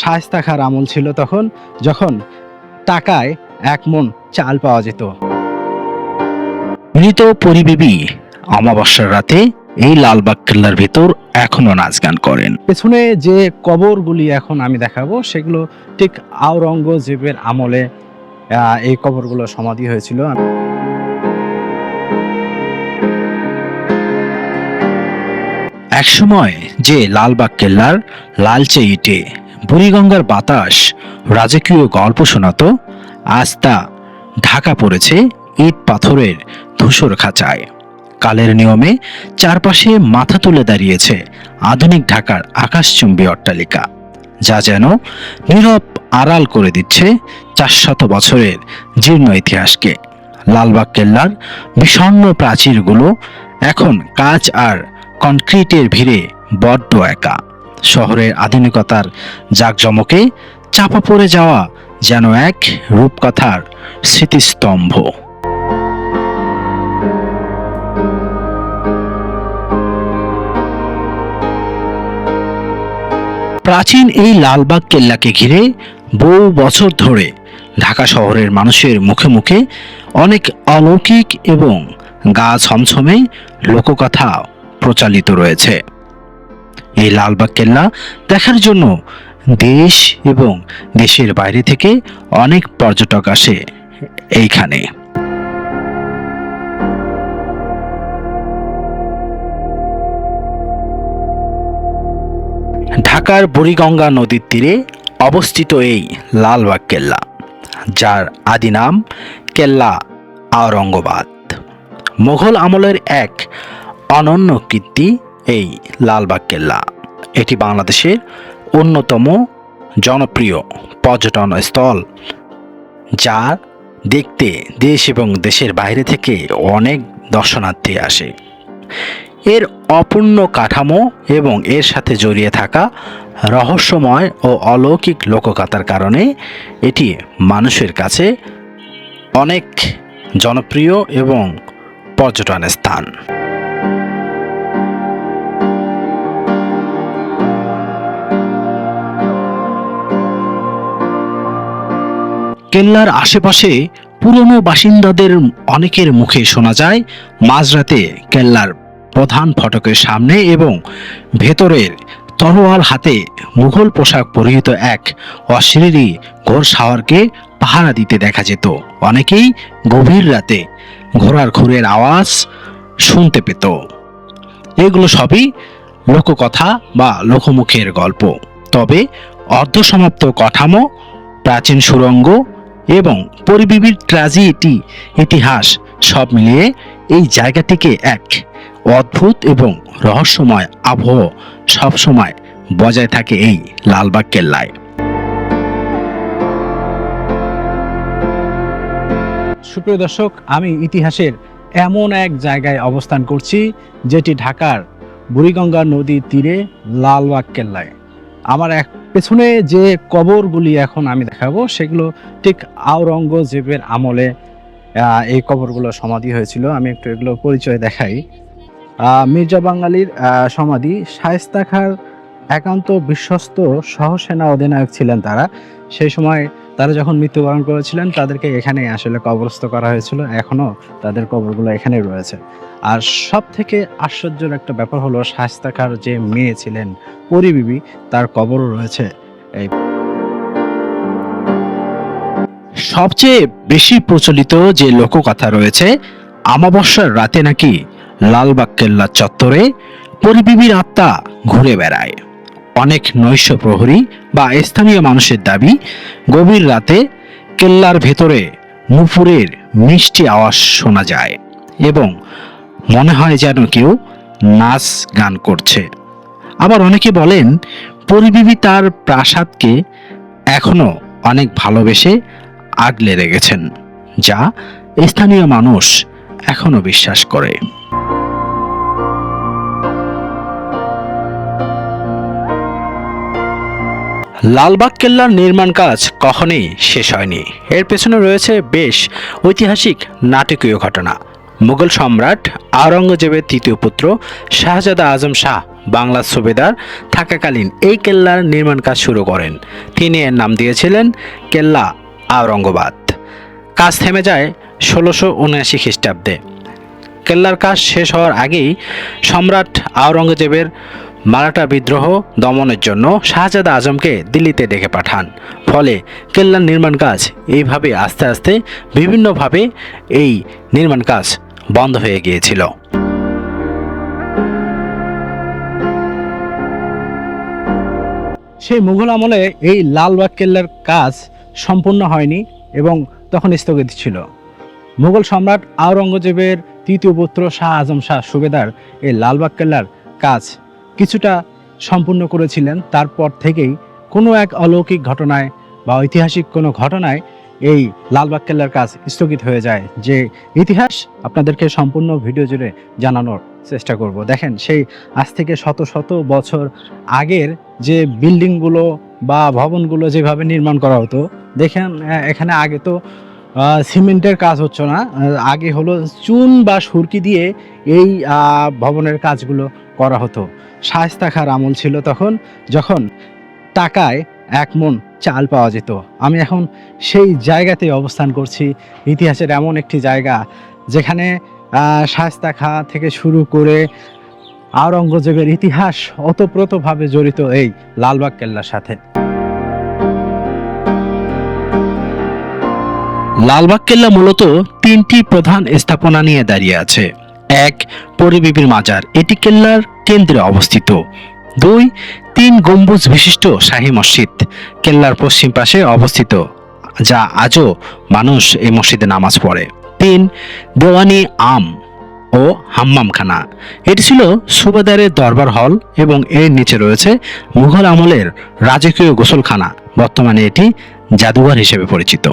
শায়েস্তা খাঁর আমল ছিল তখন, যখন টাকায় 1 মণ চাল পাওয়া যেত। মৃত পরিবেবী অমাবস্যার রাতে এই লালবাগ কেল্লার ভেতর এখনো নাচ গান করেন। পেছনে যে কবরগুলি এখন আমি দেখাবো সেগুলো ঠিক আওরঙ্গজেবের আমলে এই কবরগুলো সমাধি হয়েছিল। একসময় যে লালবাগ কেল্লার লালচে ইটে বুড়িগঙ্গার বাতাস রাজকীয় গল্প শোনাতো, আজ তা ঢাকা পড়েছে ইট পাথরের ধূসর খাঁচায়। কালের নিয়মে চারপাশে মাথা তুলে দাঁড়িয়েছে আধুনিক ঢাকার আকাশচুম্বী অট্টালিকা, যা যেন নীরব আড়াল করে দিচ্ছে 400 বছরের জীর্ণ ইতিহাসকে। লালবাগ কেল্লার বিষণ্ণ প্রাচীরগুলো এখন কাঁচ আর কনক্রিটের ভিড়ে বড্ড একা। শহরের আধুনিকতার জাঁকজমকে চাপা পড়ে যাওয়া যেন এক রূপকথার স্মৃতিস্তম্ভ। প্রাচীন এই লালবাগ কেল্লাকে ঘিরে বহু বছর ধরে ঢাকা শহরের মানুষের মুখে মুখে অনেক অলৌকিক এবং গা ছমছমে লোককথা প্রচালিত রয়েছে। এই লালবাগ কেল্লা দেখার জন্য দেশ এবং দেশের বাইরে থেকে অনেক পর্যটক আসে এইখানে। ঢাকার বুড়িগঙ্গা নদীর তীরে অবস্থিত এই লালবাগ কেল্লা, যার আদি নাম কেল্লা আওরঙ্গাবাদ, মুঘল আমলের এক অনন্য কীর্তি এই লালবাগ কেল্লা। এটি বাংলাদেশের অন্যতম জনপ্রিয় পর্যটন স্থল, যা দেখতে দেশ এবং দেশের বাইরে থেকে অনেক দর্শনার্থী আসে। এর অপূর্ণ কাঠামো এবং এর সাথে জড়িয়ে থাকা রহস্যময় ও অলৌকিক লোককথার কারণে এটি মানুষের কাছে অনেক জনপ্রিয় এবং পর্যটন স্থান। কেল্লার আশেপাশে পুরনো বাসিন্দাদের অনেকের মুখে শোনা যায় মাঝরাতে কেল্লার প্রধান ফটকের সামনে এবং ভেতরের তরোয়াল হাতে মুঘল পোশাক পরিহিত এক অশরীরী ঘোড়সাওয়ারকে পাহারা দিতে দেখা যেত। অনেকেই গভীর রাতে ঘোড়ার খুরের আওয়াজ শুনতে পেত। এগুলো সবই লোককথা বা লোকমুখের গল্প, তবে অর্ধসমাপ্ত কাঠামো, প্রাচীন সুড়ঙ্গ এবং পরিবেবীর ট্র্যাজেডি ইতিহাস সব মিলিয়ে এই জায়গাটিকে এক অদ্ভুত এবং রহস্যময় আবহ সবসময় বজায় থাকে এই লালবাগ কেল্লায়। সুপ্রিয় দর্শক, আমি ইতিহাসের এমন এক জায়গায় অবস্থান করছি যেটি ঢাকার বুড়িগঙ্গা নদীর তীরে লালবাগ কেল্লায়। আমার পেছনে যে কবরগুলি এখন আমি দেখাবো সেগুলো ঠিক আওরঙ্গজেবের আমলে এই কবরগুলো সমাধি হয়েছিল। আমি একটু এগুলো পরিচয় দেখাই। মির্জা বাঙালির সমাধি, শায়েস্তা খাঁর একান্ত বিশ্বস্ত সহসেনা অধিনায়ক ছিলেন তারা। সেই সময় তারা যখন মৃত্যুবরণ করেছিলেন তাদেরকে এখানে আসলে কবরস্থ করা হয়েছিল। এখনো তাদের কবরগুলো এখানে রয়েছে। আর সব থেকে আশ্চর্যের একটা ব্যাপার হলো শায়েস্তা খাঁর যে মেয়ে ছিলেন পরিবিবি, তার কবরও রয়েছে এই। সবচেয়ে বেশি প্রচলিত যে লোককথা রয়েছে, অমাবস্যার রাতে নাকি লালবাগ কেল্লা চত্বরে পরিবিবির আত্মা ঘুরে বেড়ায়। অনেক নৈশ প্রহরী বা স্থানীয় মানুষের দাবি, গভীর রাতে কেল্লার ভেতরে নুপুরের মিষ্টি আওয়াজ শোনা যায় এবং মনে হয় যেন কেউ নাচ গান করছে। আবার অনেকে বলেন পরিবিবি তার প্রাসাদকে এখনো অনেক ভালোবেসে আগলে রেখেছেন, যা স্থানীয় মানুষ এখনো বিশ্বাস করে। লালবাগ কেল্লার নির্মাণ কাজ কখনোই শেষ হয়নি। এর পেছনে রয়েছে বেশ ঐতিহাসিক নাটকীয় ঘটনা। মুঘল সম্রাট আওরঙ্গজেবের তৃতীয় পুত্র শাহজাদা আজম শাহ বাংলার সুবেদার থাকাকালীন এই কেল্লার নির্মাণ কাজ শুরু করেন। তিনি এর নাম দিয়েছিলেন কেল্লা আওরঙ্গাবাদ। কাজ থেমে যায় 1679 খ্রিস্টাব্দে। কেল্লার কাজ শেষ হওয়ার আগেই সম্রাট আওরঙ্গজেবের মারাঠা বিদ্রোহ দমনের জন্য শাহজাদা আজমকে দিল্লিতে ডেকে পাঠান। ফলে কেল্লার নির্মাণ কাজ এইভাবে আস্তে আস্তে বিভিন্নভাবে এই নির্মাণ কাজ বন্ধ হয়ে গিয়েছিল। সেই মুঘল আমলে এই লালবাগ কেল্লার কাজ সম্পূর্ণ হয়নি এবং তখন স্থগিত ছিল। মুঘল সম্রাট আওরঙ্গজেবের তৃতীয় পুত্র শাহ আজম শাহ সুবেদার এই লালবাগ কেল্লার কাজ কিছুটা সম্পূর্ণ করেছিলেন। তারপর থেকেই কোনো এক অলৌকিক ঘটনায় বা ঐতিহাসিক কোনো ঘটনায় এই লালবাগ কেল্লার কাজ স্থগিত হয়ে যায়, যে ইতিহাস আপনাদেরকে সম্পূর্ণ ভিডিও জুড়ে জানানোর চেষ্টা করব। দেখেন, সেই আজ থেকে শত শত বছর আগের যে বিল্ডিংগুলো বা ভবনগুলো যেভাবে নির্মাণ করা হতো, দেখেন এখানে আগে তো সিমেন্টের কাজ হচ্ছে না, আগে হলো চুন বা সুরকি দিয়ে এই ভবনের কাজগুলো করা হতো। শায়েস্তা খাঁর আমল ছিল তখন, যখন টাকায় 1 মণ চাল পাওয়া যেত। আমি এখন সেই জায়গাতে অবস্থান করছি, ইতিহাসের এমন একটি জায়গা যেখানে শায়েস্তা খাঁ থেকে শুরু করে আওরঙ্গজেবের ইতিহাস ওতপ্রোতভাবে জড়িত এই লালবাগ কেল্লার সাথে। লালবাগ কেল্লা মূলত 3টি প্রধান স্থাপনা নিয়ে দাঁড়িয়ে আছে। 1. পরিবিবির মাজার, এটি কেল্লার কেন্দ্রে অবস্থিত। 2. 3 গম্বুজ বিশিষ্ট শাহী মসজিদ, কেল্লার পশ্চিম পাশে অবস্থিত, যা আজও মানুষ এই মসজিদে নামাজ পড়ে। 3. দেওয়ানি আম ও হাম্মামখানা, এটি ছিল সুবেদারের দরবার হল এবং এর নিচে রয়েছে মুঘল আমলের রাজকীয় গোসলখানা। বর্তমানে এটি জাদুঘর হিসেবে পরিচিত।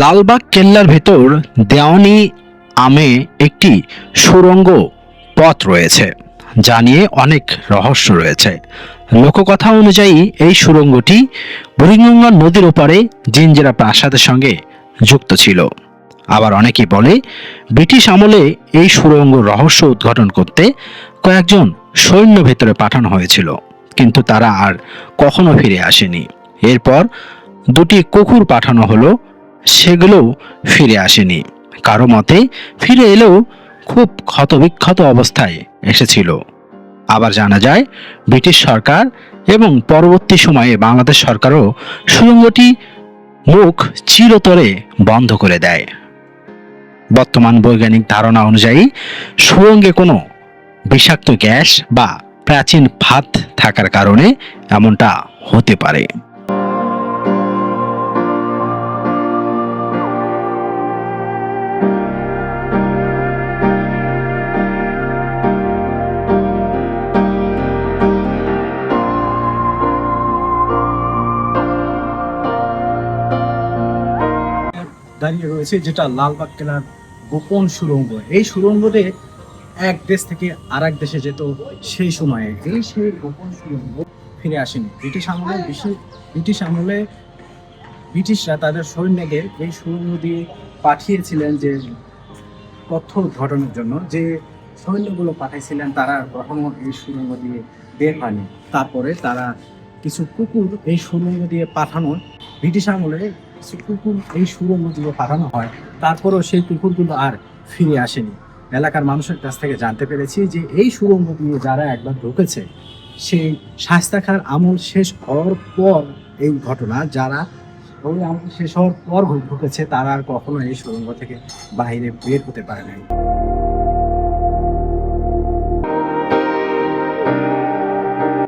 লালবাগ কেল্লার ভেতর দেওয়ানি আমে একটি সুড়ঙ্গ পথ রয়েছে, যা নিয়ে অনেক রহস্য রয়েছে। লোককথা অনুযায়ী এই সুড়ঙ্গটি বুড়িগঙ্গা নদীর ওপারে জিঞ্জিরা প্রাসাদের সঙ্গে যুক্ত ছিল। আবার অনেকেই বলে ব্রিটিশ আমলে এই সুড়ঙ্গ রহস্য উদ্ঘাটন করতে কয়েকজন সৈন্য ভেতরে পাঠানো হয়েছিল, কিন্তু তারা আর কখনো ফিরে আসেনি। এরপর 2টি কুকুর পাঠানো হলো, সেগুলোও ফিরে আসেনি। কারো মতে ফিরে এলেও খুব ক্ষতবিক্ষত অবস্থায় এসেছিল। আবার জানা যায় ব্রিটিশ সরকার এবং পরবর্তী সময়ে বাংলাদেশ সরকারও সুড়ঙ্গটি মুখ চিরতরে বন্ধ করে দেয়। বর্তমান বৈজ্ঞানিক ধারণা অনুযায়ী সুড়ঙ্গে কোনো বিষাক্ত গ্যাস বা প্রাচীন ফাঁদ থাকার কারণে এমনটা হতে পারে। দাঁড়িয়ে রয়েছে যেটা লালবাগ কেল্লার গোপন সুড়ঙ্গ। এই সুড়ঙ্গতে এক দেশ থেকে আরেক দেশে যেত সেই সময়ে, সেই গোপন সুড়ঙ্গ ফিরে আসেনি। ব্রিটিশ আমলে ব্রিটিশরা তাদের সৈন্যদের এই সুড়ঙ্গ দিয়ে পাঠিয়েছিলেন যে তথ্য উদ্ঘাটনের জন্য। যে সৈন্যগুলো পাঠিয়েছিলেন তারা কখনো এই সুড়ঙ্গ দিয়ে বের হয়নি। তারপরে তারা কিছু কুকুর এই সুড়ঙ্গ দিয়ে পাঠানো, ব্রিটিশ আমলে কিছু কুকুর এই সুড়ঙ্গ দিয়ে পাঠানো হয়, তারপরেও সেই কুকুরগুলো আর ফিরে আসেনি। এলাকার মানুষের কাছ থেকে জানতে পেরেছি যে এই সুড়ঙ্গ দিয়ে যারা একবার ঢুকেছে, সেই শায়েস্তা খাঁর আমল শেষ হওয়ার পর এই ঘটনা, যারা ওই আমল শেষ হওয়ার পর ঢুকেছে তারা আর কখনো এই সুড়ঙ্গ থেকে বাইরে বের হতে পারে নাই।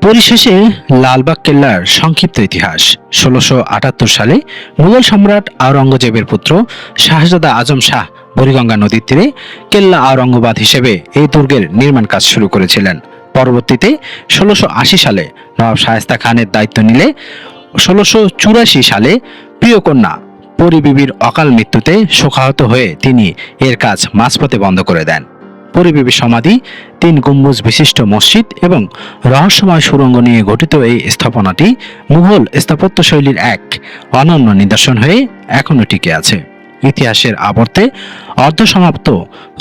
পরিশেষে লালবাগ কেল্লার সংক্ষিপ্ত ইতিহাস। 1678 সালে মুঘল সম্রাট আওরঙ্গজেবের পুত্র শাহজাদা আজম শাহ বুড়িগঙ্গা নদীর তীরে কেল্লা আওরঙ্গাবাদ হিসেবে এই দুর্গের নির্মাণ কাজ শুরু করেছিলেন। পরবর্তীতে 1680 সালে নবাব শায়েস্তা খানের দায়িত্ব নিলে 1684 সালে প্রিয় কন্যা পরিবিবির অকাল মৃত্যুতে শোকাহত হয়ে তিনি এর কাজ মাঝপথে বন্ধ করে দেন। পরিবিবির সমাধি, 3 গম্বুজ বিশিষ্ট মসজিদ এবং রহস্যময় সুড়ঙ্গ নিয়ে গঠিত এই স্থাপনাটি মুঘল স্থাপত্যশৈলীর এক অনন্য নিদর্শন হয়ে এখনো টিকে আছে। ইতিহাসের আবর্তে অর্ধসমাপ্ত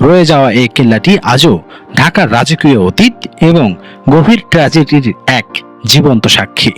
রয়ে যাওয়া এই কেল্লাটি আজও ঢাকার রাজকীয় অতীত এবং গভীর ট্র্যাজেডির এক জীবন্ত সাক্ষী।